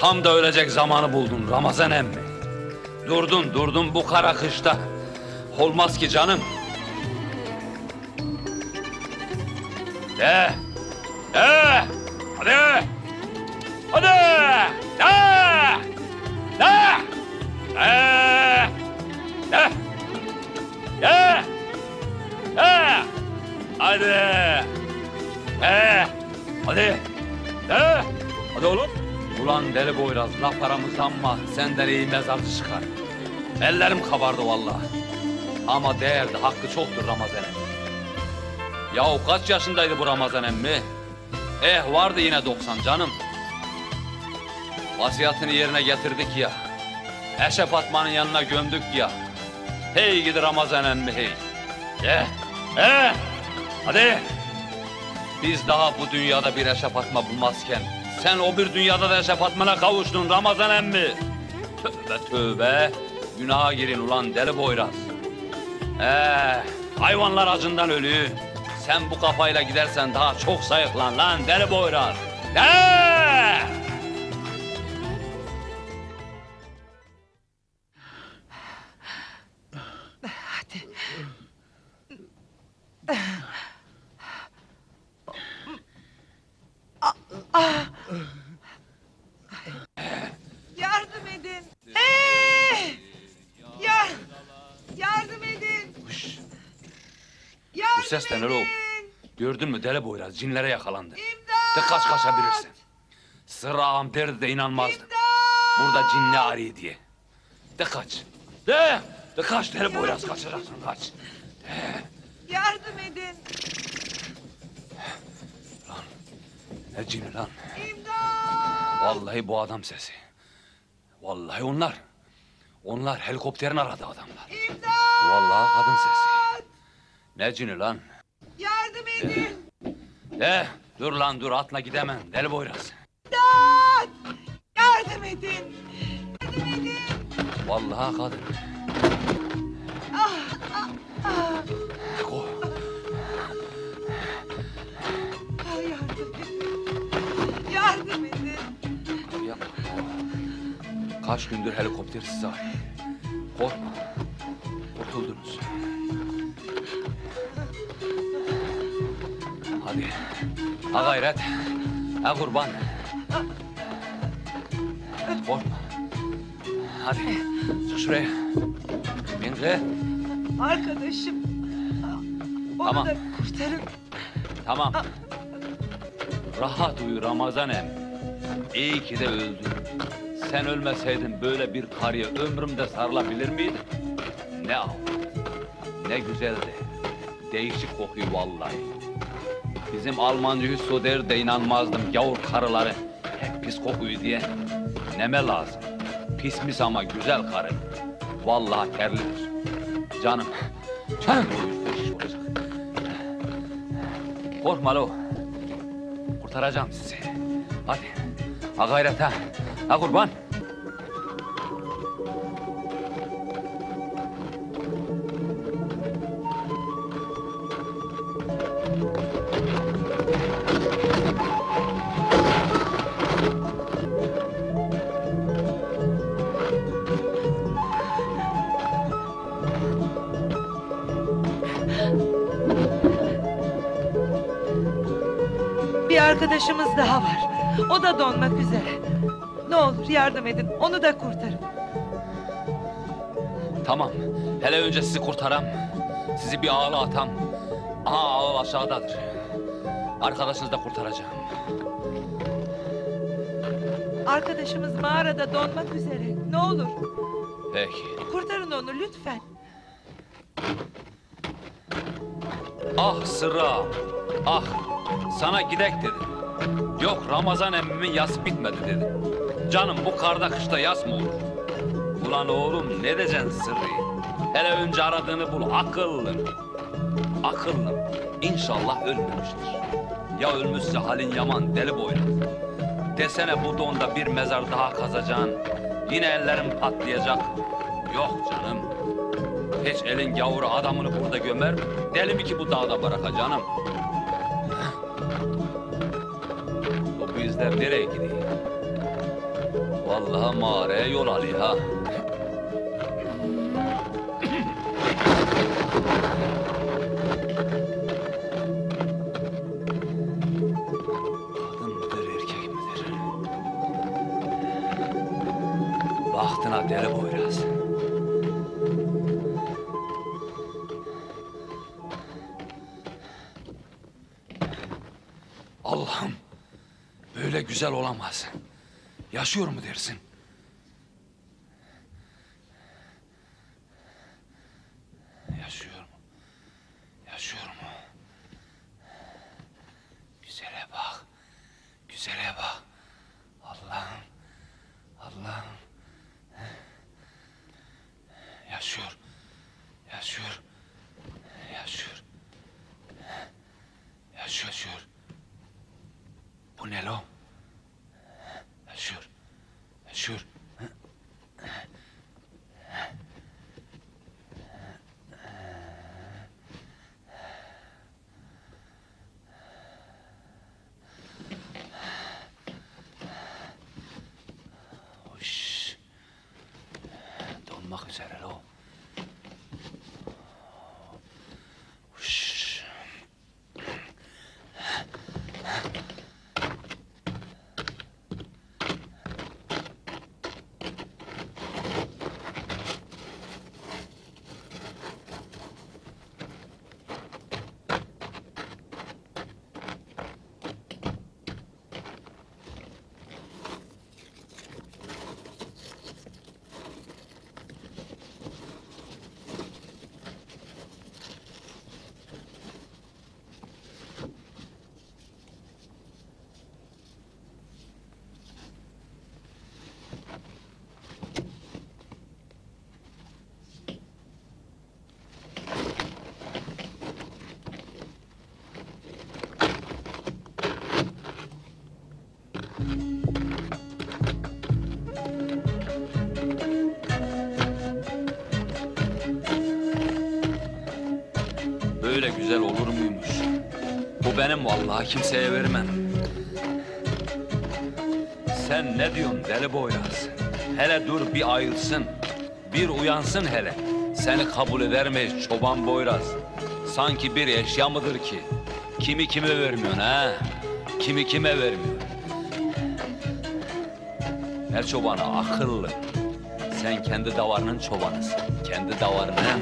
Tam da ölecek zamanı buldun Ramazan emmi. Durdun bu kara kışta. Olmaz ki canım. De! Hadi! Hadi! Hadi! Hadi oğlum! Ulan deli boyraz, laf aramızda ama senden iyi mezarcı çıkar. Ellerim kabardı vallahi. Ama değerdi, hakkı çoktur Ramazan emmi. Yahu kaç yaşındaydı bu Ramazan emmi? Vardı yine 90 canım. Vasiyetini yerine getirdik ya. Eşref Atman'ın yanına gömdük ya. Hey gidi Ramazan emmi hey. Hadi. Biz daha bu dünyada bir Eşref Atma bulmazken sen o bir dünyada da Eşref Atman'a kavuştun Ramazan emmi. Tövbe tövbe. Günaha girin ulan deli boyraz. Hayvanlar acından ölüyor. Sen bu kafayla gidersen daha çok sayıklan lan deli boyraz. Hadi. Yardım edin. Yardım edin. Bu ses de ne oğlum? Gördün mü deli boyraz cinlere yakalandı. İmdat! De kaç kaçabilirsin. Sırrı ağam derdi de inanmazdım. Burada cin ne arıyor diye. De kaç. De kaç deli boyraz kaçacaksın kaç. Yardım edin. Lan ne cini lan. İmdat! Vallahi bu adam sesi. Vallahi onlar. Onlar helikopterin aradı adamlar. İmdat! Vallahi kadın sesi. Ne cini lan. Yardım edin. Dur lan dur atla gidemem deli boyraz. İmdat! Yardım edin. Yardım edin. Vallahi kadın. Ko. Yardım edin. Yardım edin. Yapma. Kaç gündür helikopter sizi arıyor. Korkma. Kurtuldunuz. Hadi. Ha gayret. Ha kurban. Korkma. Hadi. Çık şuraya. Bin kız. Arkadaşım. Onu Tamam. da kurtarın. Tamam. Rahat uyu Ramazan em. İyi ki de öldün. Sen ölmeseydin böyle bir karıya ömrümde sarılabilir miydim? Ne al. Ne güzeldi. Değişik kokuyor vallahi. Bizim Almancı Hüsso der de inanmazdım gavur karıları hep pis kokuyor diye. Neme lazım. Pis mis ama güzel karı. Vallahi terlidir. Canım. Canım. Korkma lo. Kurtaracağım sizi. Hadi. Ha gayret ha. Ha kurban. Bir arkadaşımız daha var. O da donmak üzere. Ne olur yardım edin. Onu da kurtarın. Tamam. Hele önce sizi kurtaram. Sizi bir ağla atam. Aha ağıl aşağıdadır. Arkadaşınızı da kurtaracağım. Arkadaşımız mağarada donmak üzere. Ne olur Peki. kurtarın onu lütfen. Ah Sırra. Ah. Sana gidek dedim. Yok Ramazan emmimin yası bitmedi dedim. Canım bu karda kışta yas mı olur? Ulan oğlum ne diyeceksin Sırrı'yı? Hele önce aradığını bul akıllım. Akıllım. İnşallah ölmemiştir. Ya ölmüşse halin yaman deli boyraz. Desene bu donda bir mezar daha kazacaksın. Yine ellerim patlayacak. Yok canım. Hiç elin gavuru adamını burada gömer mi? Deli mi ki bu dağda bırakacak canım? Bu izler nereye gidiyor? Vallahi mağaraya yol alıyor ha. Kadın mıdır, erkek midir? Bahtına deli boyraz. Allah'ım, böyle güzel olamaz. Yaşıyor mu dersin? Yaşıyor mu? Yaşıyor mu? Güzele bak. Güzele bak. Allah'ım. Allah'ım. Yaşıyor. Yaşıyor. Yaşıyor. Yaşıyor. Bu ne lo? Yaşıyor. Yaşıyor. Hoş. Donmak üzere lo. Hoş. Böyle güzel olur muymuş? Bu benim vallahi, kimseye vermem. Sen ne diyorsun deli boyraz? Hele dur bir ayılsın, bir uyansın hele. Seni kabul eder mi çoban boyraz? Sanki bir eşya mıdır ki? Kimi kime vermiyorsun ha? Kimi kime vermiyorsun? Ne çobanı akıllı? Sen kendi davarının çobanısın. Kendi davarının.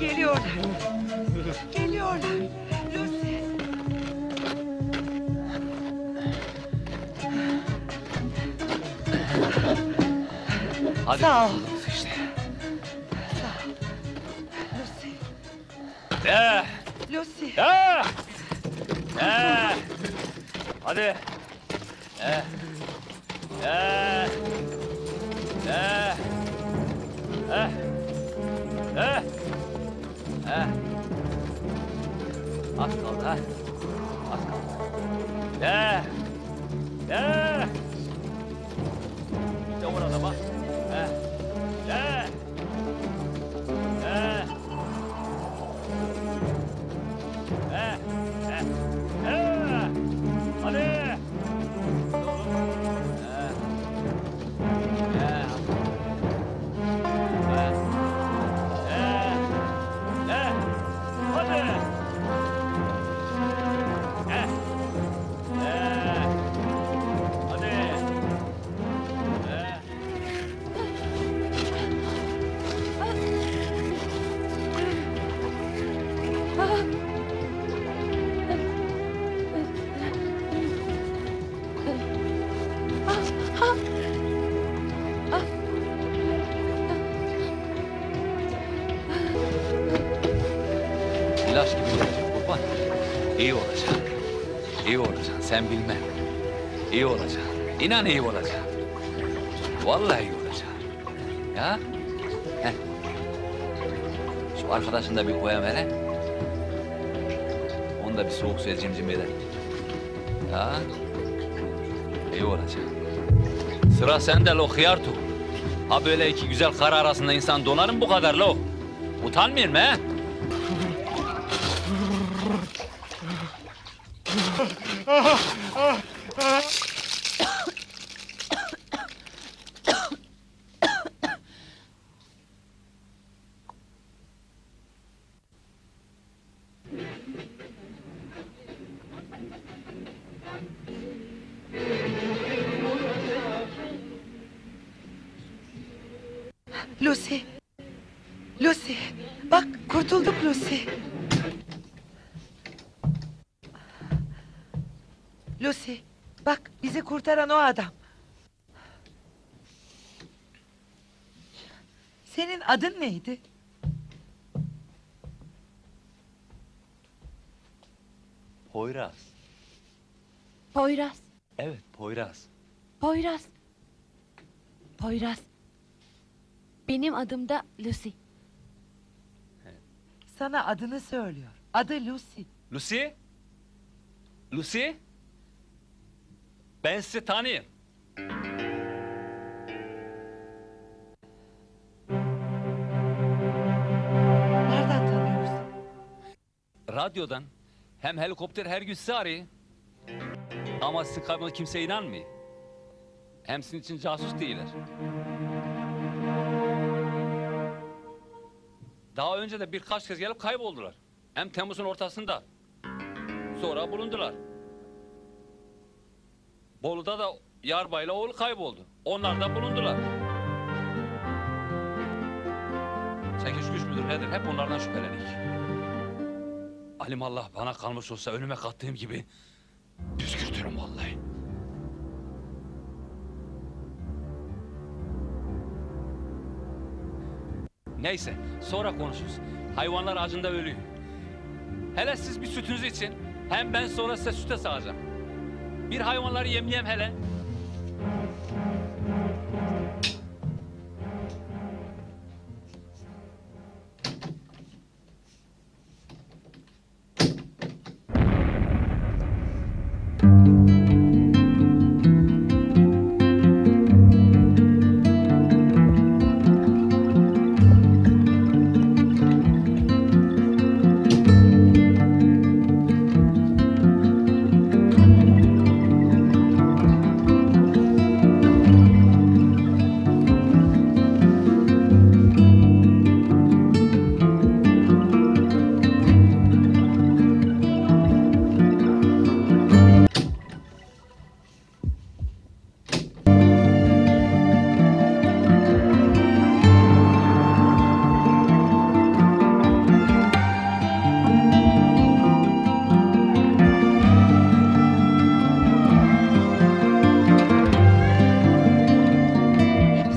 Geliyorlar. Geliyorlar. Lucy. Hadi. Sağ ol. İşte. Sağ ol. Lucy. Lucy. Hadi. Az kaldı ha. Az kaldı. İşte orada bak. Hadi. İlaç gibi olacak kurban. İyi olacak. İyi olacaksın, sen bilmem. İyi olacaksın. İnan iyi olacaksın. Vallahi iyi olacaksın. Ya? Heh. Şu arkadaşını da bir koyam hele. Onu da bir soğuk suya cimcim eder. Ya? İyi olacak. Sıra sende lo hıyartu. Ha böyle iki güzel kar arasında insan donar mı bu kadar lo? Utanmıyor mu he? Lucy. Lucy. Bak kurtulduk Lucy. Lucy. Bak bizi kurtaran o adam. Senin adın neydi? Poyraz. Poyraz, Evet, Poyraz. Poyraz. Poyraz. Benim adım da Lucy. Sana adını söylüyor. Adı Lucy. Lucy? Lucy? Ben sizi tanıyayım. Nereden tanıyorsun? Radyodan hem helikopter her gün sizi arıyor. Ama sizin kaybolduğuna kimse inanmıyor. Hem sizin için casus değiller. Daha önce de birkaç kez gelip kayboldular. Hem Temmuz'un ortasında. Sonra bulundular. Bolu'da da Yarbay'la oğlu kayboldu. Onlar da bulundular. Çekiş güç müdür nedir? Hep onlardan şüphelenik. Alimallah bana kalmış olsa önüme kattığım gibi püskürtürüm vallahi. Neyse sonra konuşuruz. Hayvanlar acında ölüyor. Hele siz bir sütünüz için hem ben sonra size süte sağacağım. Bir hayvanları yemleyem hele.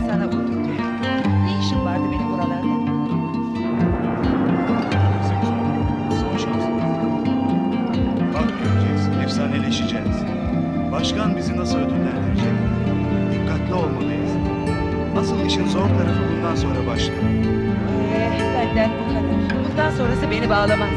Sana uydurdu. Ne işin vardı benim buralarda? Son şansımız. Bak göreceksin, efsaneleşeceğiz. Başkan bizi nasıl ödüllendirecek? Dikkatli olmalıyız. Asıl işin zor tarafı bundan sonra başlıyor. Benden bu kadar. Bundan sonrası beni bağlamaz.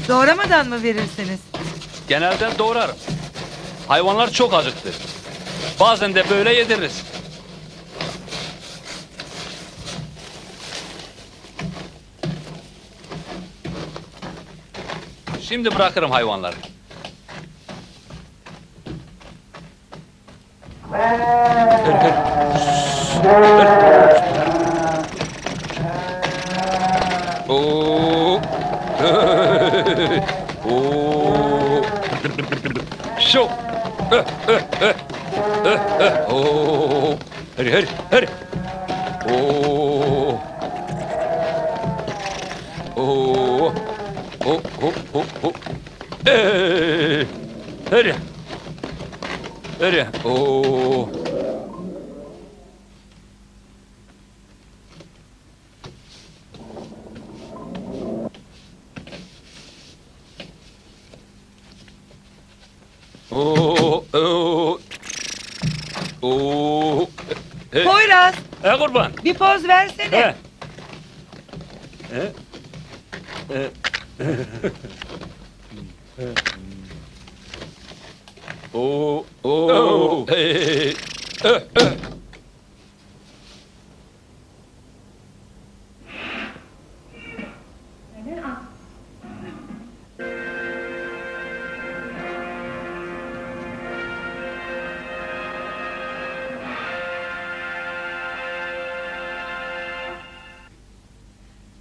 Doğramadan mı verirsiniz? Genelde doğrarım. Hayvanlar çok acıktı. Bazen de böyle yediririz. Şimdi bırakırım hayvanları. Oo. Oo. Şu. Oo. Hadi. Oo. Oo. Hop. Hadi. Oo. Oo, oo. Oo. Poyraz, Kurban. bir poz versene. Oo, oo.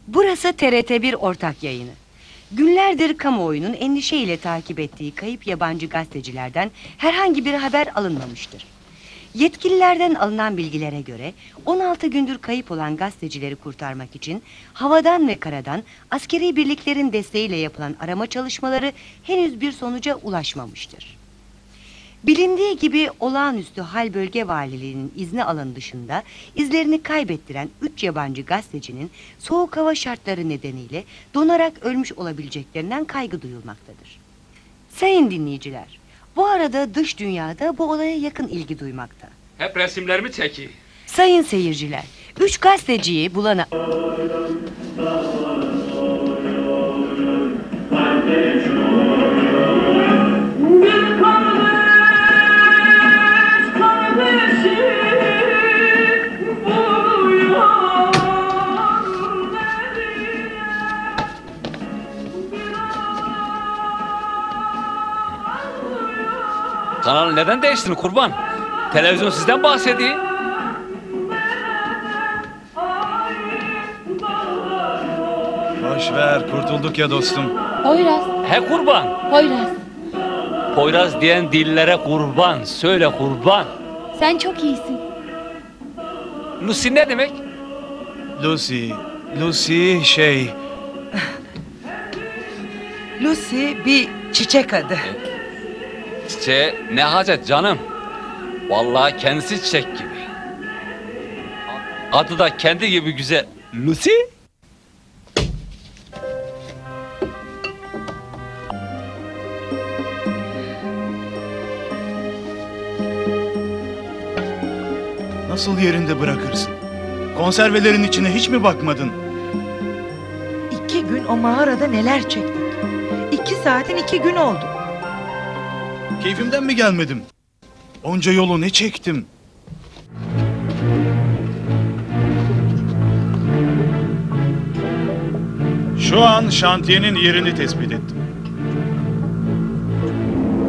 Burası TRT1 ortak yayını. Günlerdir kamuoyunun endişeyle takip ettiği kayıp yabancı gazetecilerden herhangi bir haber alınmamıştır. Yetkililerden alınan bilgilere göre 16 gündür kayıp olan gazetecileri kurtarmak için havadan ve karadan askeri birliklerin desteğiyle yapılan arama çalışmaları henüz bir sonuca ulaşmamıştır. Bilindiği gibi olağanüstü hal bölge valiliğinin izni alanı dışında izlerini kaybettiren 3 yabancı gazetecinin soğuk hava şartları nedeniyle donarak ölmüş olabileceklerinden kaygı duyulmaktadır. Sayın dinleyiciler, bu arada dış dünyada bu olaya yakın ilgi duymakta. Hep resimlerimi çekiyor. Sayın seyirciler, 3 gazeteciyi bulana... Kanalı neden değiştirdin kurban? Televizyon sizden bahsediyor. Boş ver, kurtulduk ya dostum. Poyraz, He kurban. Poyraz. Poyraz diyen dillere kurban. Söyle kurban. Sen çok iyisin. Lucy ne demek? Lucy şey... Lucy bir çiçek adı. Çiçeğe ne hacet canım? Vallahi kendisi çiçek gibi. Adı da kendi gibi güzel. Lucy? Nasıl yerinde bırakırsın? Konservelerin içine hiç mi bakmadın? 2 gün o mağarada neler çektik. 2 saatin 2 gün oldu. Keyfimden mi gelmedim? Onca yolu ne çektim? Şu an şantiyenin yerini tespit ettim.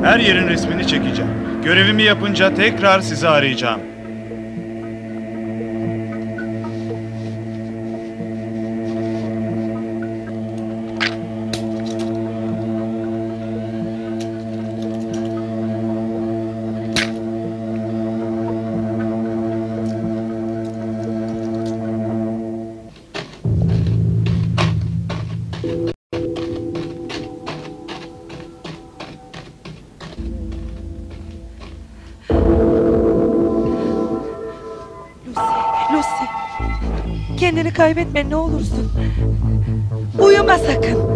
Her yerin resmini çekeceğim. Görevimi yapınca tekrar sizi arayacağım. Lucy, kendini kaybetme ne olursun. Uyuma sakın.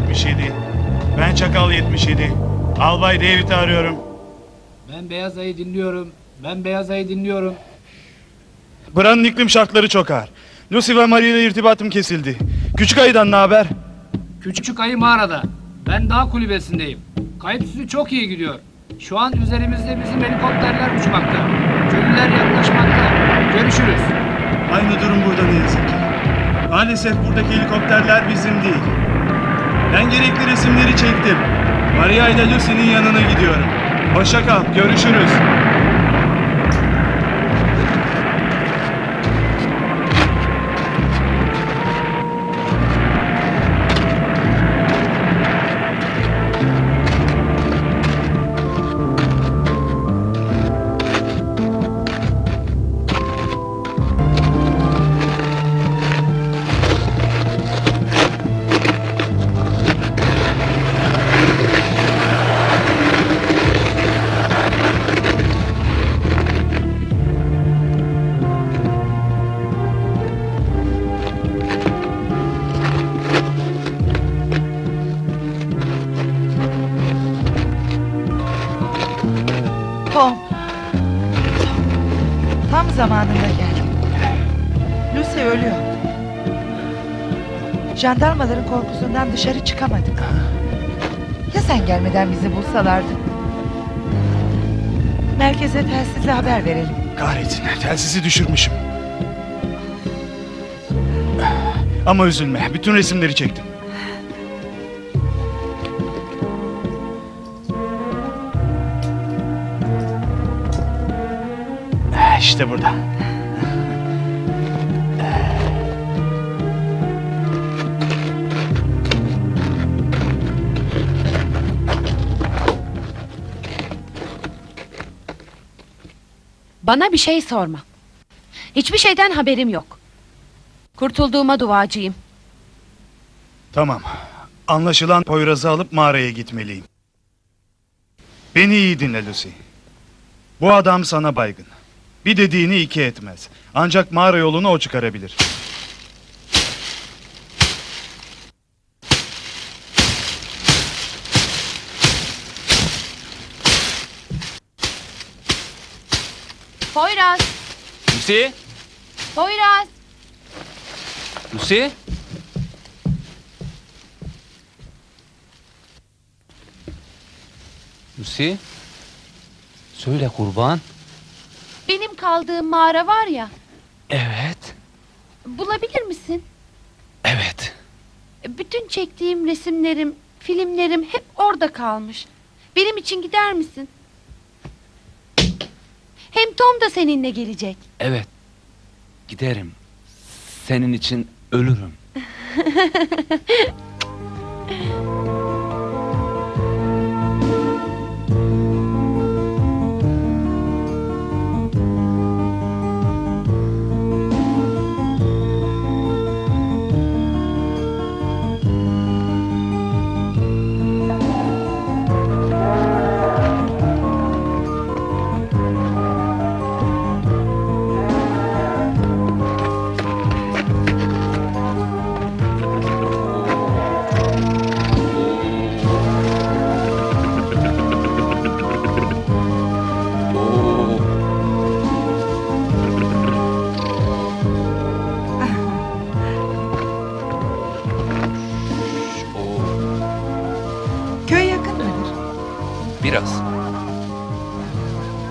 77. Ben Çakal 77. Albay David'i arıyorum. Ben Beyaz Ay'ı dinliyorum. Ben Beyaz Ay'ı dinliyorum. Buranın iklim şartları çok ağır. Lucy ve Marie ile irtibatım kesildi. Küçük Ayı'dan ne haber? Küçük Ayı mağarada. Ben dağ kulübesindeyim. Kayıp süsü çok iyi gidiyor. Şu an üzerimizde bizim helikopterler uçmakta. Köylüler yaklaşmakta. Görüşürüz. Aynı durum burada ne yazık ki. Maalesef buradaki helikopterler bizim değil. Ben gerekli resimleri çektim. Maria ile Lucy'nin yanına gidiyorum. Hoşça kal, görüşürüz. Tom. Tam zamanında geldim. Lucy ölüyor. Jandarmaların korkusundan dışarı çıkamadık. Ya sen gelmeden bizi bulsalardı? Merkeze telsizle haber verelim. Kahretsin, telsizi düşürmüşüm. Ama üzülme, bütün resimleri çektim. İşte burada. Bana bir şey sorma. Hiçbir şeyden haberim yok. Kurtulduğuma duacıyım. Tamam. Anlaşılan Poyraz'ı alıp mağaraya gitmeliyim. Beni iyi dinle Lucy. Bu adam sana baygın. Bir dediğini iki etmez. Ancak mağara yolunu o çıkarabilir. Poyraz! Lucy? Poyraz! Lucy? Lucy? Söyle kurban. Benim kaldığım mağara var ya, Evet. bulabilir misin? Evet. Bütün çektiğim resimlerim, filmlerim hep orada kalmış. Benim için gider misin? Hem Tom da seninle gelecek. Evet. Giderim. Senin için ölürüm. Köy yakın mıdır? Biraz.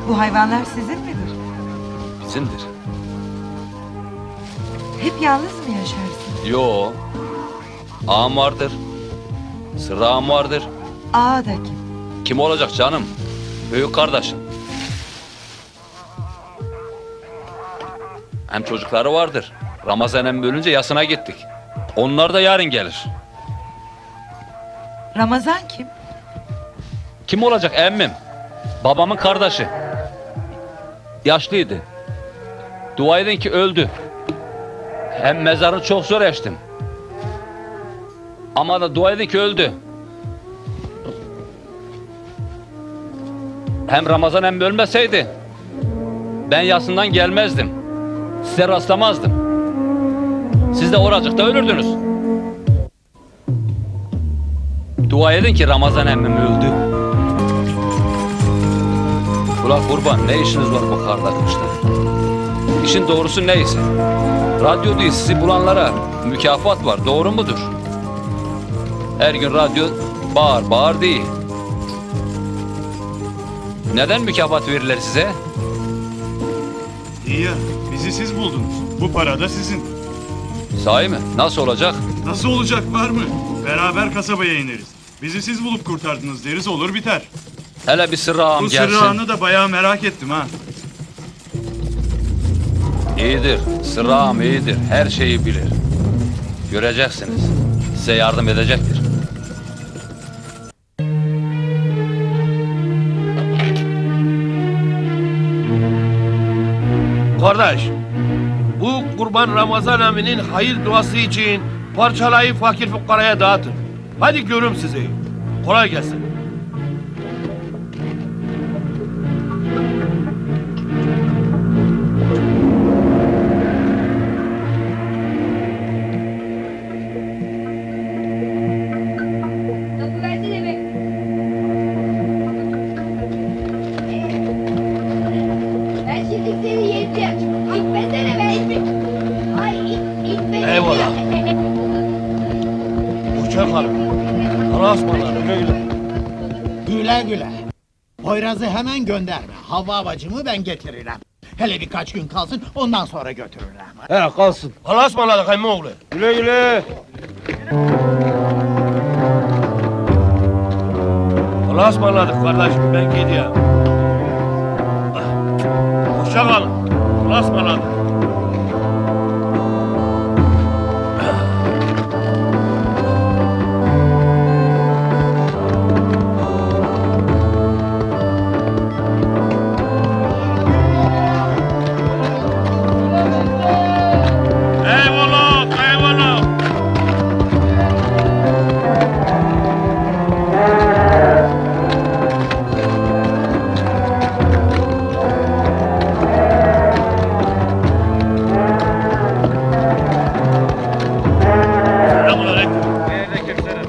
Bu hayvanlar sizin midir? Bizimdir. Hep yalnız mı yaşarsın? Yo. Ağam vardır. Sırrağım vardır. Ağa da kim? Kim olacak canım? Büyük kardeşim. Hem çocukları vardır. Ramazan emmi ölünce yasına gittik. Onlar da yarın gelir. Ramazan kim? Kim olacak emmim? Babamın kardeşi. Yaşlıydı. Dua edin ki öldü. Hem mezarını çok zor açtım. Ama da dua edin ki öldü. Hem Ramazan emmi ölmeseydi ben yasından gelmezdim. Size rastlamazdım. Siz de oracıkta ölürdünüz. Dua edin ki Ramazan emmim öldü. Ula kurban, ne işiniz var bu karda kışta? İşin doğrusu neyse. Radyo değil, sizi bulanlara mükafat var, doğru mudur? Her gün radyo bağır bağır değil. Neden mükafat verirler size? İyi ya, bizi siz buldunuz. Bu para da sizin. Sahi mi? Nasıl olacak? Nasıl olacak, var mı? Beraber kasabaya ineriz. Bizi siz bulup kurtardınız deriz, olur biter. Hele bir sırrı ağam Bu gelsin. sırrı ağanı da bayağı merak ettim ha. İyidir, sırrı ağam iyidir. Her şeyi bilir. Göreceksiniz. Size yardım edecektir. Kardeş, bu kurban Ramazan eminin hayır duası için parçalayıp fakir fukaraya dağıtın. Hadi görüm sizi. Kolay gelsin. Kapı versene be. Ben şimdi seni yiyeceğim. İtmesene be. Ay itmesene. Eyvallah. Hoşça kalın. Allah'a ısmarladık. Güle güle. Güle güle. Poyraz'ı hemen gönderme. Havva bacımı ben getiririm. Hele birkaç gün kalsın, ondan sonra götürürüm. He kalsın. Allah'a ısmarladık emmoğlu. Güle güle. Allah'a ısmarladık kardeşim. Ben gidiyorum. Hoşça kalın. Allah'a ısmarladık. Eyvallah, eyvallah. Selamünaleyküm. Aleykümselam.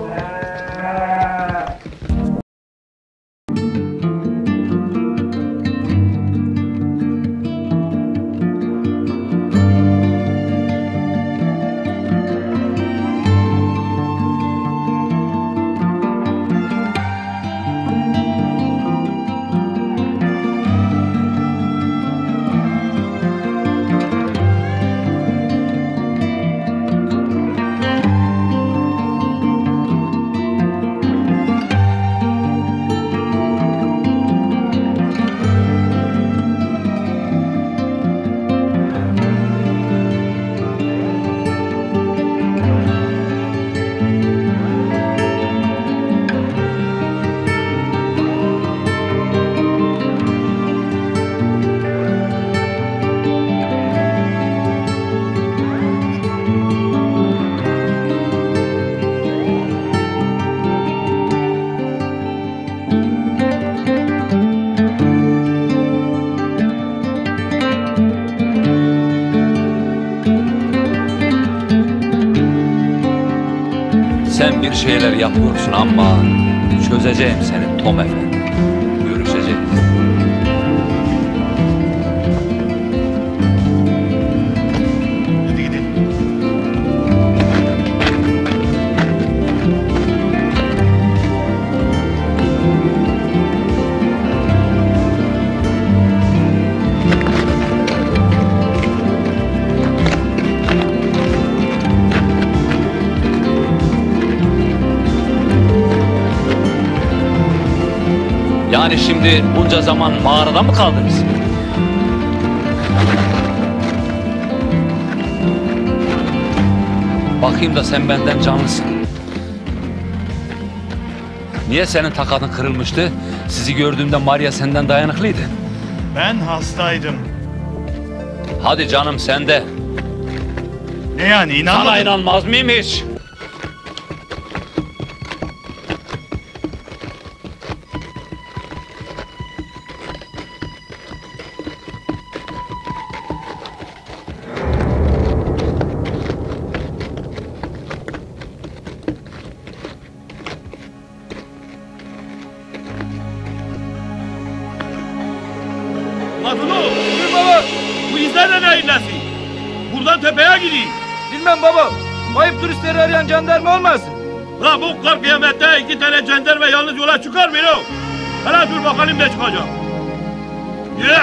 Sen bir şeyler yapıyorsun ama çözeceğim seni Tom Efendi. Görüşeceğiz. Hadi gidelim. Yani şimdi bunca zaman mağarada mı kaldınız? Bakayım da sen benden canlısın. Niye senin takatın kırılmıştı? Sizi gördüğümde Maria senden dayanıklıydı. Ben hastaydım. Hadi canım sende. Ne yani, inanmadın? Sana inanmaz mıyım hiç? nerede neyin nesi? Buradan tepeye gideyim. Bilmem baba. Kayıp turistleri arayan jandarma olmasın? La bu kar kıyamette 2 tane jandarma yalnız yola çıkar mı lan? Hele dur bakalım ne çıkacak. Yürü!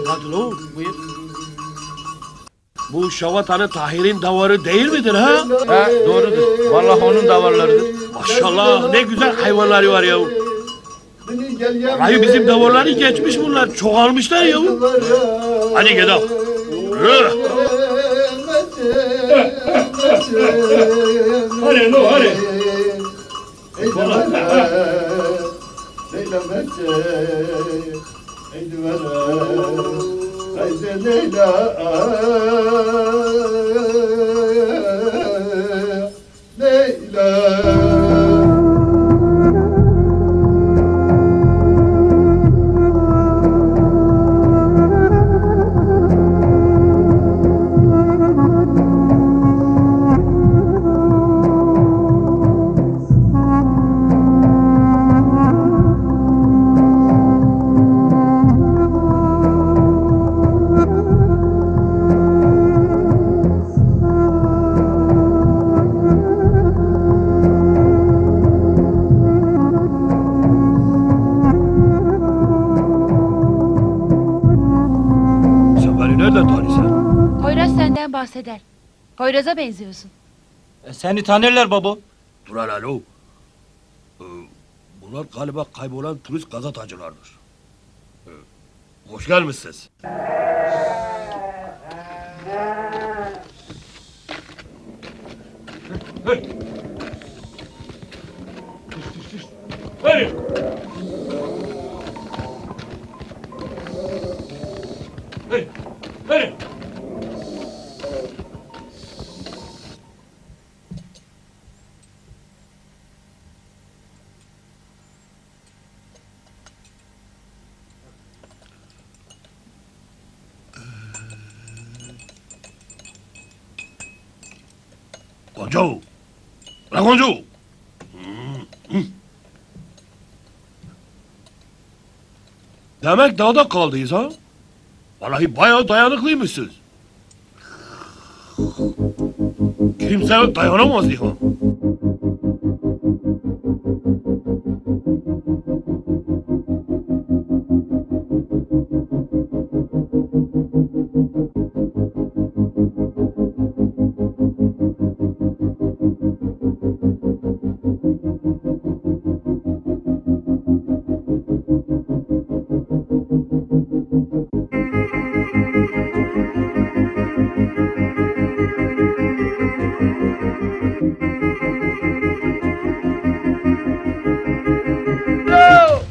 Hadi lan, buyur. Bu Şavatan'ın Tahir'in davarı değil midir ha? He doğrudur. Vallahi onun davarlarıdır. Maşallah ne güzel hayvanları var ya. Vallahi bizim davarları geçmiş bunlar. Çoğalmışlar ya. Hadi gidelim. Yürü. Hadi no hadi. Sen beni nereden tanıyorsun? Poyraz senden bahseder. Poyraz'a benziyorsun. Seni tanırlar baba. Dur hele lo. Bunlar galiba kaybolan turist gazetacılardır. Hoş gelmişsiniz. Hadi. Hadi. Hadi. Gonco. Lan Gonco. Demek dağda kaldıyız ha? Vallahi bayağı dayanıklıymışsınız. Kimse dayanamaz ya.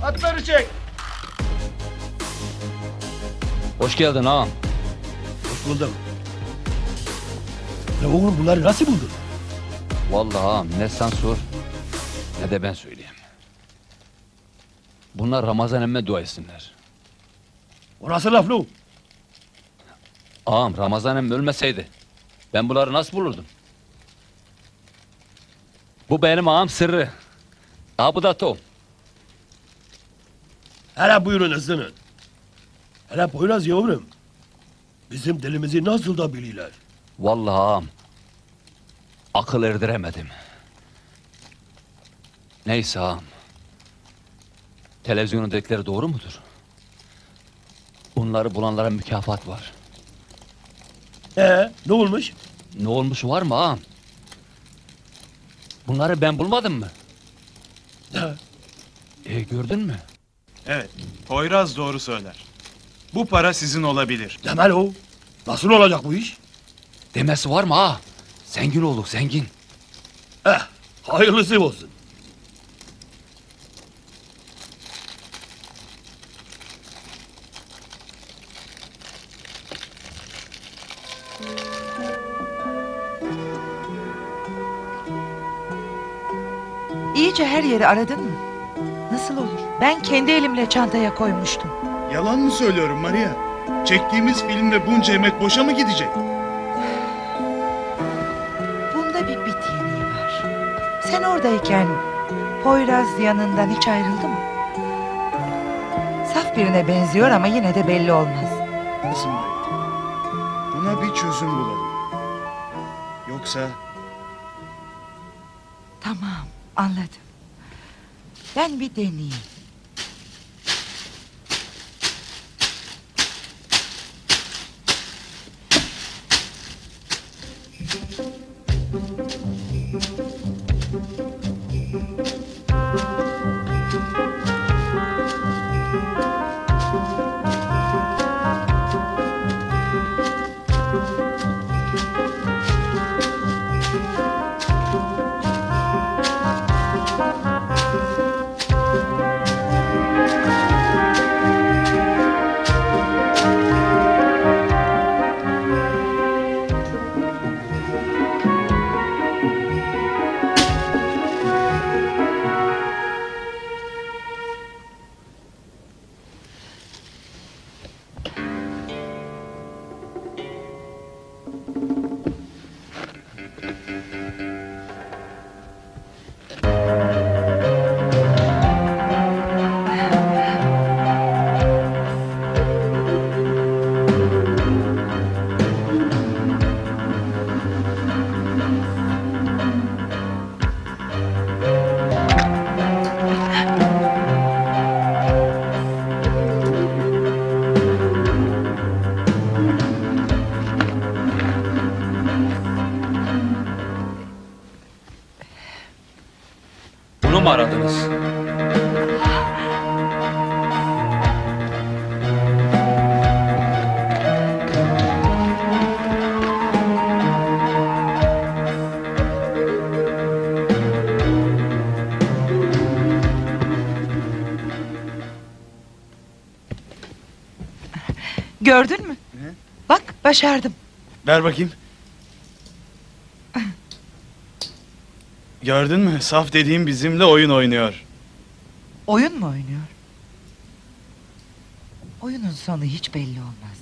Atları çek. Hoş geldin ağam. Hoş bulduk. Ya oğlum bunları nasıl buldun? Vallahi ağam ne sen sor ne de ben söyleyeyim. Bunlar Ramazan emme dua etsinler. O nasıl laf lo? Ağam Ramazan emmi ölmeseydi ben bunları nasıl bulurdum? Bu benim ağam Sırrı. Bu da Tom. Hele buyurun ısının. Hele Poyraz yavrum. Bizim dilimizi nasıl da biliyorlar. Vallahi ağam. Akıl erdiremedim. Neyse ağam. Televizyonun dedikleri doğru mudur? Bunları bulanlara mükafat var. Ne olmuş? Ne olmuş var mı ağam? Bunları ben bulmadım mı? Gördün mü? Evet, Poyraz doğru söyler. Bu para sizin olabilir. Demel o. Nasıl olacak bu iş? Demesi var mı ağa? Zengin olduk, zengin. Hayırlısı olsun. İyice her yeri aradın mı? Nasıl olur? Ben kendi elimle çantaya koymuştum. Yalan mı söylüyorum Maria? Çektiğimiz filmle bunca emek boşa mı gidecek? Bunda bir bit yeniği var. Sen oradayken Poyraz yanından hiç ayrıldı mı? Saf birine benziyor ama yine de belli olmaz. Kızım Maria, buna bir çözüm bulalım. Yoksa... Tamam, anladım. Ben bir deneyeyim. Bunu mu aradınız? Gördün mü? Ne? Bak, başardım. Ver bakayım. Gördün mü? Saf dediğim bizimle oyun oynuyor. Oyun mu oynuyor? Oyunun sonu hiç belli olmaz.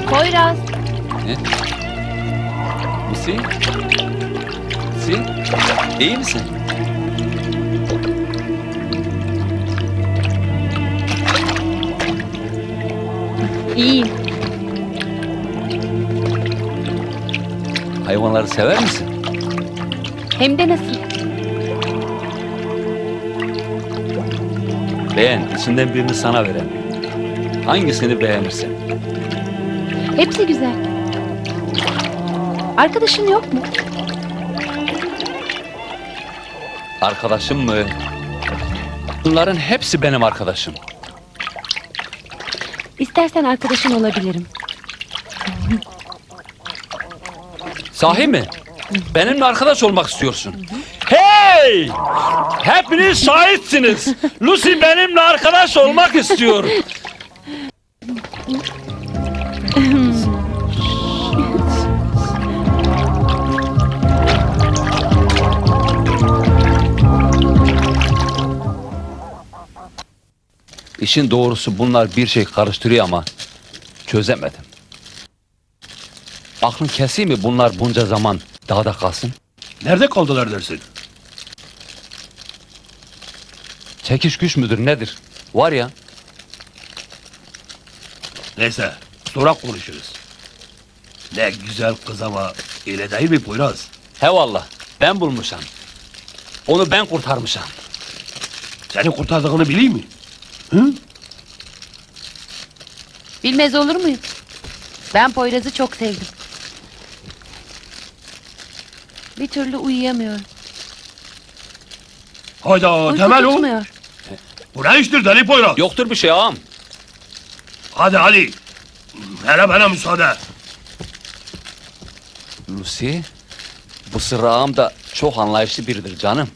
Poyraz. Ne? Misin? Misin? İyi misin? İyiyim. Hayvanları sever misin? Hem de nasıl? Beğen, içinden birini sana verem. Hangisini beğenirsen. Hepsi güzel. Arkadaşın yok mu? Arkadaşım mı? Bunların hepsi benim arkadaşım. İstersen arkadaşın olabilirim. Sahi mi? Benimle arkadaş olmak istiyorsun. Hey! Hepiniz şahitsiniz. Lucy benimle arkadaş olmak istiyor. İşin doğrusu bunlar bir şey karıştırıyor ama çözemedim. Aklın keseyim mi bunlar bunca zaman dağda kalsın? Nerede kaldılar dersin? Çekiş güç müdür nedir? Var ya. Neyse, sonra konuşuruz. Ne güzel kız ama öyle değil mi Poyraz? He vallah ben bulmuşam. Onu ben kurtarmışam. Seni kurtardığını bileyim mi? Hı? Bilmez olur muyum? Ben Poyraz'ı çok sevdim. Bir türlü uyuyamıyorum. Hayda Uyku Temel o. tutmuyor. Bu ne iştir deli Poyraz? Yoktur bir şey ağam. Hadi Ali. Hele bana müsaade. Lucy, bu sıra ağam da çok anlayışlı biridir canım.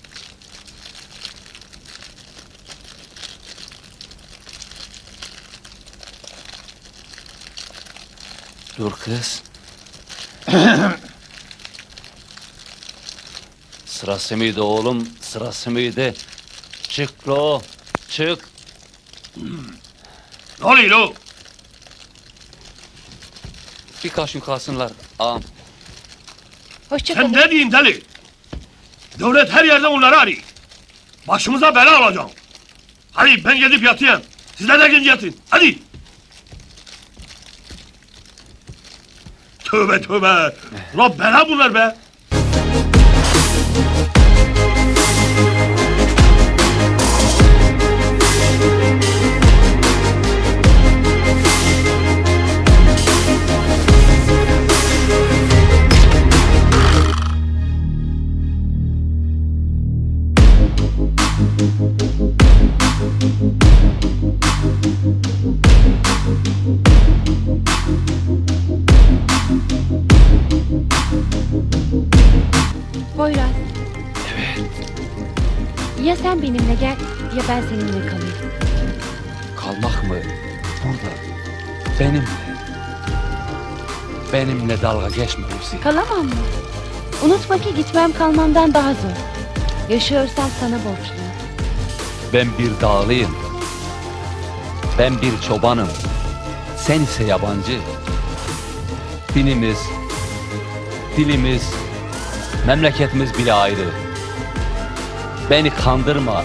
Dur kız. Sırası mıydı oğlum? Sırası mıydı? Çık lo, çık. Ne oluyor lo? Birkaç gün kalsınlar ağam. Hoşçakalın. Sen ne diyeyim deli? Devlet her yerde onları arıyor. Başımıza bela alacağım. Hadi ben gidip yatayım. Sizler de gidin yatın. Hadi. Tövbe tövbe. Ulan bela bunlar be. Poyraz. Ya sen benimle gel ya ben seninle kalayım. Kalmak mı? Burada. Benimle. Benimle dalga geçme Lucy. Kalamam mı? Unutma ki gitmem kalmamdan daha zor. Yaşıyorsam sana borçluyum. Ben bir dağlıyım. Ben bir çobanım. Sen ise yabancı. Dinimiz, dilimiz, memleketimiz bile ayrı. Beni kandırma.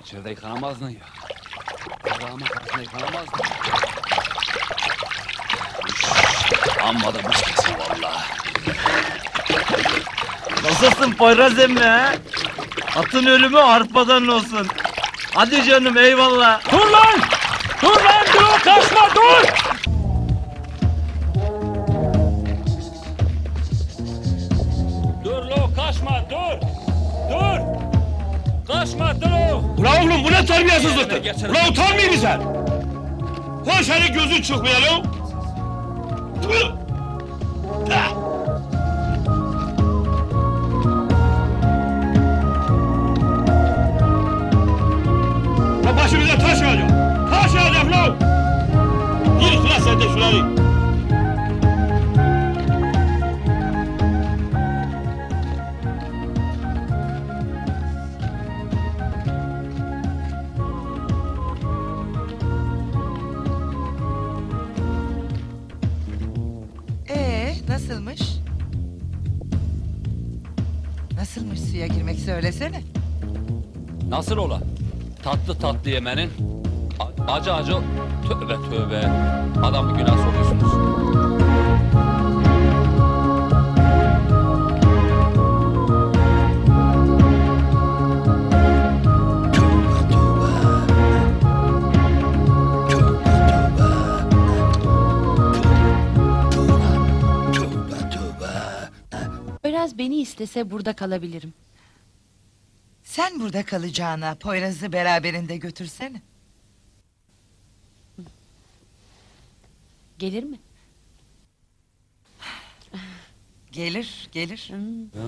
İçeride yıkanamazdın ya. Kazağımın karşısında yıkanamazdın. Amma da buz kesin valla. Nasılsın Poyraz emmi ha? Atın ölümü arpadan olsun. Hadi canım eyvallah. Dur lan! Dur lan dur! Kaçma dur! Dur lo kaçma dur! Dur! Kaçma dur lo! Ulan oğlum bu ne terbiyesizliktir? Ulan utanmıyor musun sen? Koş hele gözün çıkmıyor lan. Tüh! Tah! Ulan başımıza taş yağacak. Taş yağacak lan. Yürü lan sen de şunları. Nasılmış? Nasılmış suya girmek söylesene. Nasıl ola? Tatlı tatlı yemenin acı acı, tövbe tövbe. Adamı günah sokuyorsunuz. Poyraz beni istese burada kalabilirim. Sen burada kalacağına Poyraz'ı beraberinde götürsene. Gelir mi? Gelir, gelir.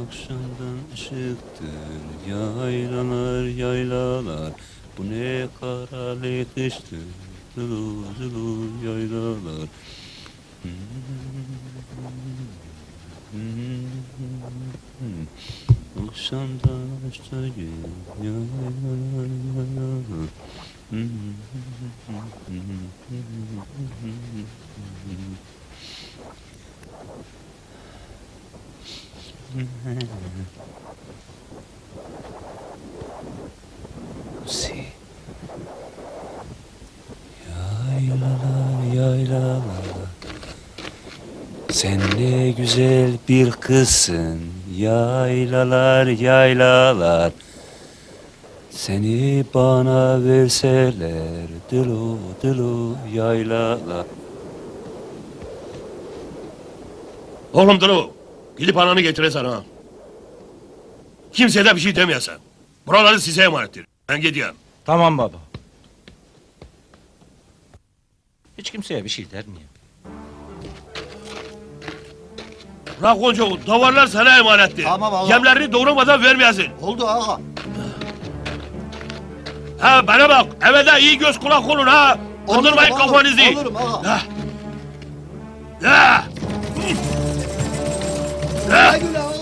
Akşamdan ışıktır, yaylalar yaylalar. Bu ne karalık kıştır, zulu zulu yaylalar. Akşamdan ışıktır, yaylalar yaylalar. Lucy. Yaylalar yaylalar. Sen ne güzel bir kızsın. Yaylalar yaylalar. Seni bana verseler. Dılo dılo yaylalar. Oğlum Duru, gidip ananı getiresen ha. Kimseye de bir şey demeyesen. Buraları size emanettir. Ben gidiyorum. Tamam baba. Hiç kimseye bir şey der miyim? Bırak onca davarlar sana emanettir. Tamam ağam. Yemlerini doğramadan vermeyesin. Oldu ağa. Ha bana bak, eve de iyi göz kulak olun ha. Kırdırmayın kafanızı. Olurum ağa. Ha. Ha. Ha. Güle ağa.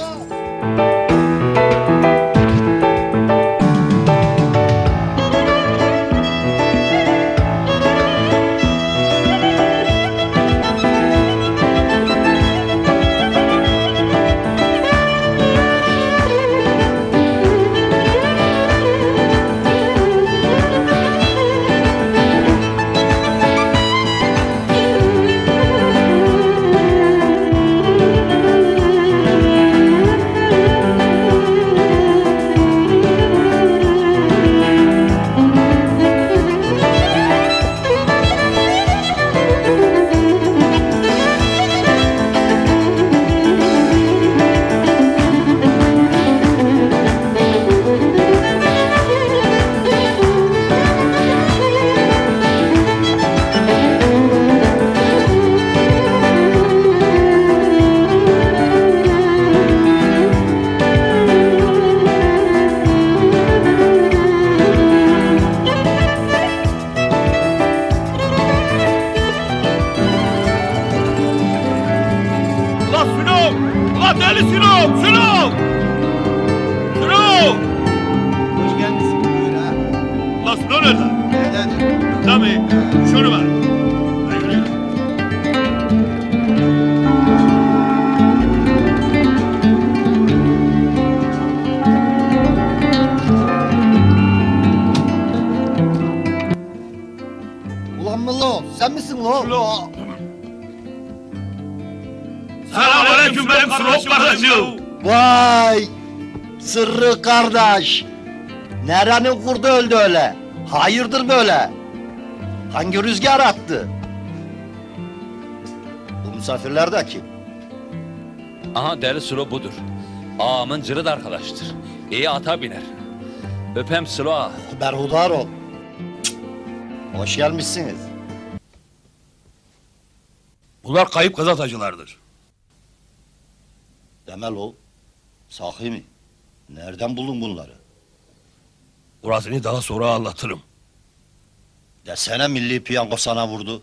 Ulan Sülüm! Ulan deli Sülüm! Sülüm! Sülüm! Hoş gelmişsin buyur ha. Ulan Sülüm nerede? Neden? Tabii. Şunu ver. Hayır, hayır. Ulan Mıllo sen misin lo? Selamünaleyküm benim Sülüm kardeşim. Vay! Sırrı kardeş! Nerenin kurdu öldü öyle? Hayırdır böyle? Hangi rüzgar attı? Bu misafirler de kim? Aha deli Sılo budur. Ağamın cırıt arkadaştır. İyi ata biner. Öpem Sılo ağa. Berhudar ol. Cık. Hoş gelmişsiniz. Bunlar kayıp gazetacılardır. Demel ol. Sahi mi? Nereden buldun bunları? Orasını daha sonra anlatırım. Desene milli piyango sana vurdu.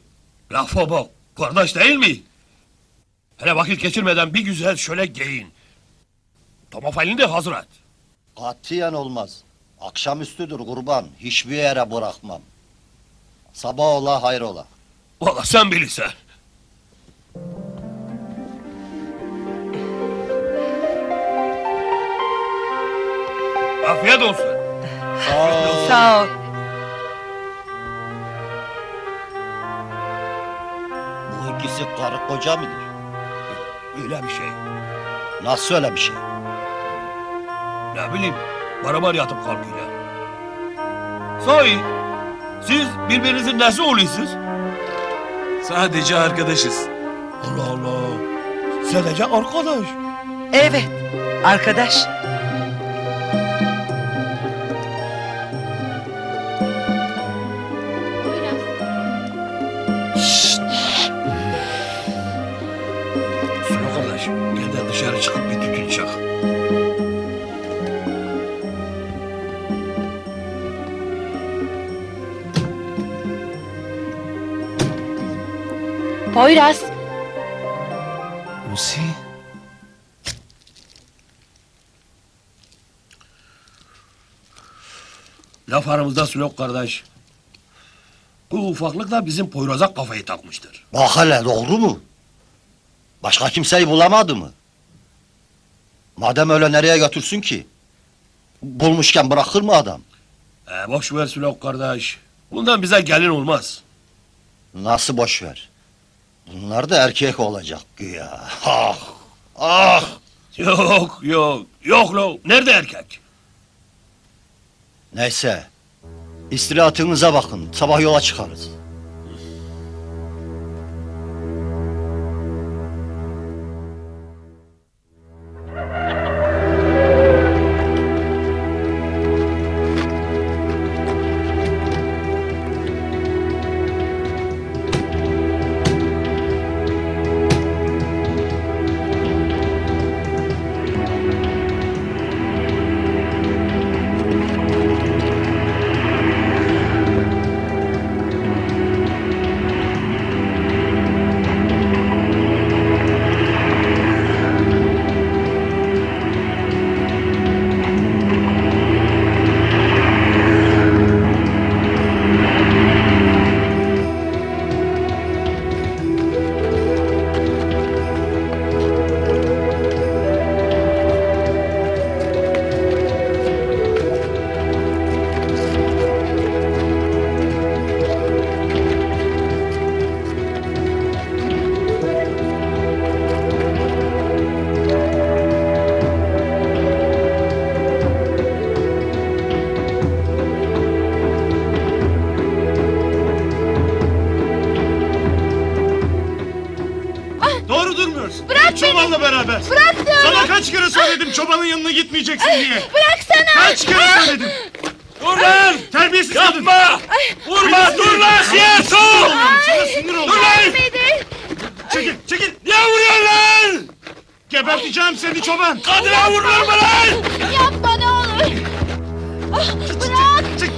Lafa bak, kardeş değil mi? Hele vakit geçirmeden bir güzel şöyle giyin. Tomofilini de hazır et. Katiyen olmaz. Akşamüstüdür kurban. Hiçbir yere bırakmam. Sabah ola hayrola. Valla sen bilirsen. Afiyet olsun. Sağ ol. Bu ikisi karı koca mıdır? Öyle bir şey. Nasıl öyle bir şey? Ne bileyim, beraber yatıp kalkıyorlar. Sahi, siz birbirinizin nesi oluyorsunuz? Sadece arkadaşız. Allah Allah. Sadece arkadaş. Evet, arkadaş. Suna kardeş, gel de dışarı çıkıp bir tütün çak. Poyraz. Lucy. Laf aramızda Sülok kardeş. Bu ufaklıkla bizim Poyraz'a kafayı takmıştır. Bak hele doğru mu? Başka kimseyi bulamadı mı? Madem öyle nereye götürsün ki? Bulmuşken bırakır mı adam? Boş ver Sülok kardeş. Bundan bize gelin olmaz. Nasıl boş ver? Bunlar da erkek olacak güya. Ah! Ah! Yok lo. Nerede erkek? Neyse. İstirahatınıza bakın. Sabah yola çıkarız. Doğru durmuyorsun. Bırak Çobanla beraber. Bırak diyorum. Sana kaç kere söyledim çobanın yanına gitmeyeceksin diye. Bıraksana. Kaç kere söyledim. Dur lan! Terbiyesiz kadın. Yapma! Vurma! Dur lan! Yer soğuk! Sana sinir oldum. Dur lan! Çekil, çekil. Niye vuruyorsun lan? Geberteceğim seni çoban. Kadına vurulur mu lan? Yapma ne olur. Bırak. Çık.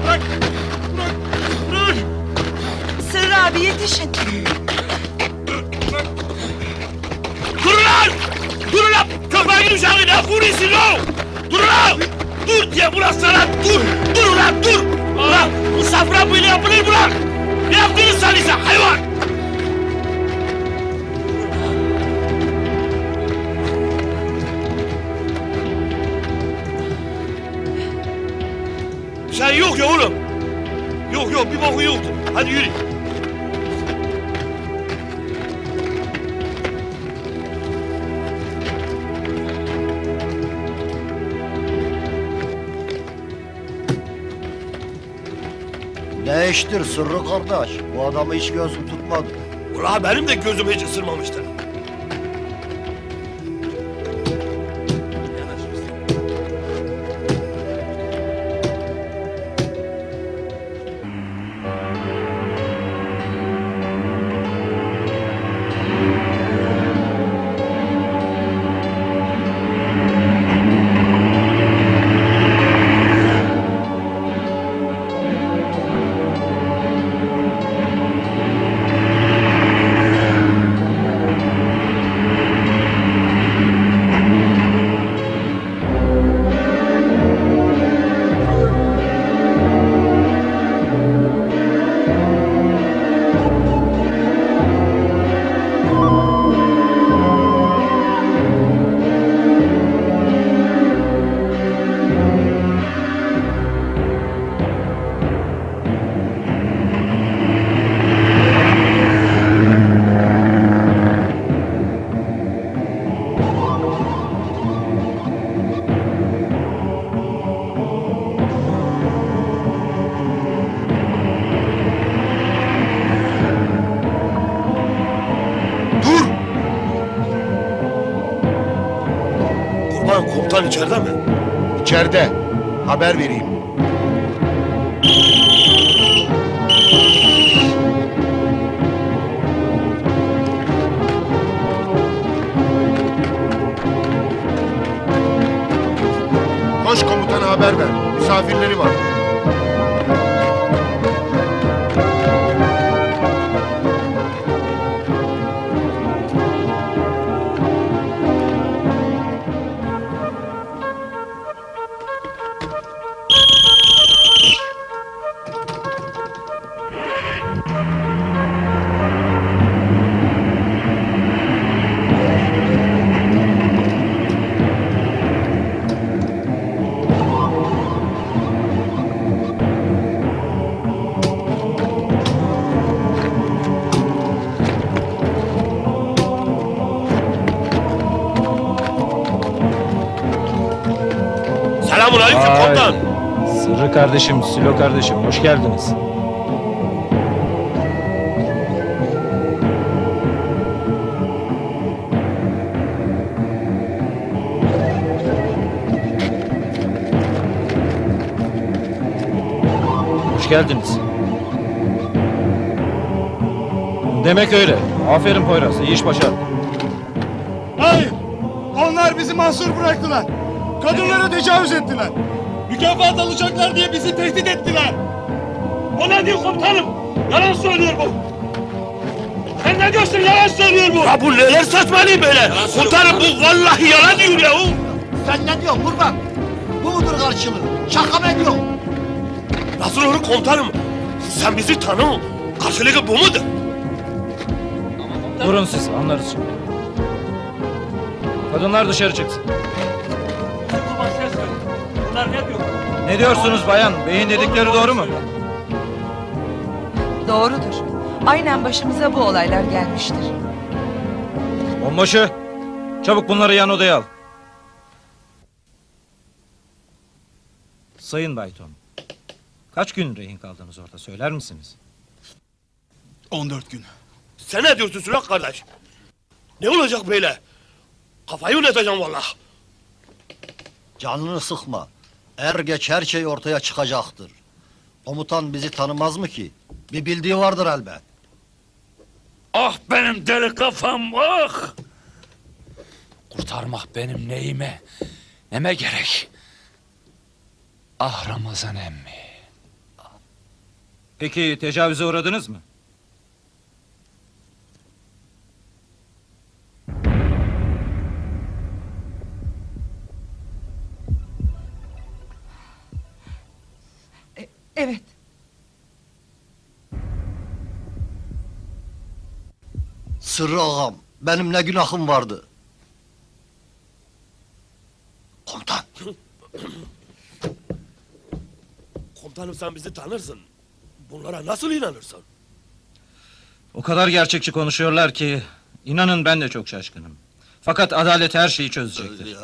Bırak. Bırak. Bırak. Sırrı abi yetişin. Dur lan! Dur lan! Köpeğin uşağı ne vuruyorsun lan? Dur lan! Dur diye bırak sana! Dur! Dur lan dur! Ulan bu safran böyle yapılır mı lan? Ne yaptığını sanıyorsun hayvan? Sen yok ya oğlum. Yok bir boku yoktu. Hadi yürü. Ne iştir Sırrı kardeş? Bu adamı hiç gözüm tutmadı. Ulan benim de gözüm hiç ısırmamıştır. Komutan içeride mi? İçeride. Haber vereyim. Koş komutana haber ver. Misafirleri var. Selamun aleyküm komutan. Sırrı kardeşim, Silo kardeşim, hoş geldiniz. Hoş geldiniz. Demek öyle. Aferin Poyraz, iyi iş başardın. Hayır! Onlar bizi mahsur bıraktılar. Kadınlara tecavüz ettiler. Mükafat alacaklar diye bizi tehdit ettiler. O ne diyor komutanım? Yalan söylüyor bu. Sen ne diyorsun? Yalan söylüyor bu. Ya bu neler saçmalıyım böyle? Komutanım bu vallahi yalan diyor ya. Sen ne diyorsun kurban? Bu mudur karşılığı? Şaka mı ediyorsun? Nasıl olur komutanım? Sen bizi tanı. Karşılığı bu mudur? Durun siz, anlarız şimdi. Kadınlar dışarı çıksın. Bunlar ne diyor? Ne diyorsunuz bayan? Beyin dedikleri doğru mu? Doğrudur. Aynen başımıza bu olaylar gelmiştir. Onbaşı, çabuk bunları yan odaya al. Sayın Bayton, kaç gün rehin kaldınız orada söyler misiniz? 14 gün. Sen ne diyorsun Sülak kardeş? Ne olacak böyle? Kafayı unutacağım vallahi. Canını sıkma. Er geç her şey ortaya çıkacaktır. Komutan bizi tanımaz mı ki? Bir bildiği vardır elbet. Ah benim deli kafam ah! Kurtarmak benim neyime, neme gerek? Ah Ramazan emmi. Peki tecavüze uğradınız mı? Evet. Sırrı ağam, benim ne günahım vardı? Komutan. Komutanım sen bizi tanırsın. Bunlara nasıl inanırsın? O kadar gerçekçi konuşuyorlar ki inanın ben de çok şaşkınım. Fakat adalet her şeyi çözecektir.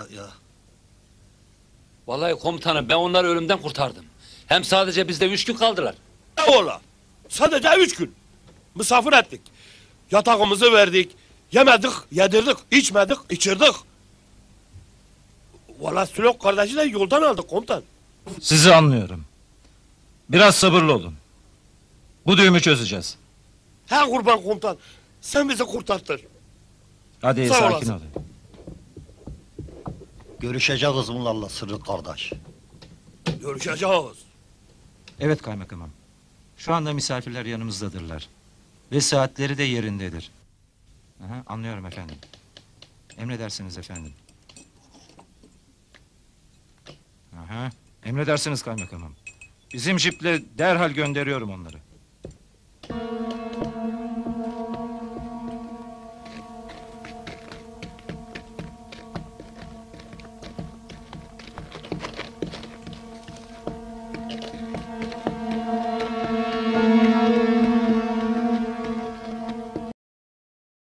Vallahi komutanım ben onları ölümden kurtardım. Hem sadece bizde 3 gün kaldılar. Ne ola? Sadece 3 gün. Misafir ettik. Yatağımızı verdik. Yemedik, yedirdik, içmedik, içirdik. Vallahi Sülok kardeşi de yoldan aldık komutan. Sizi anlıyorum. Biraz sabırlı olun. Bu düğümü çözeceğiz. He kurban komutan. Sen bizi kurtartır. Hadi Sağ sakin olasın. olun. Görüşeceğiz bunlarla Sırrı kardeş. Görüşeceğiz. Evet kaymakamım. Şu anda misafirler yanımızdadırlar. Ve saatleri de yerindedir. Aha, anlıyorum efendim. Emredersiniz efendim. Aha, emredersiniz kaymakamım. Bizim jiple derhal gönderiyorum onları.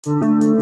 Thank you.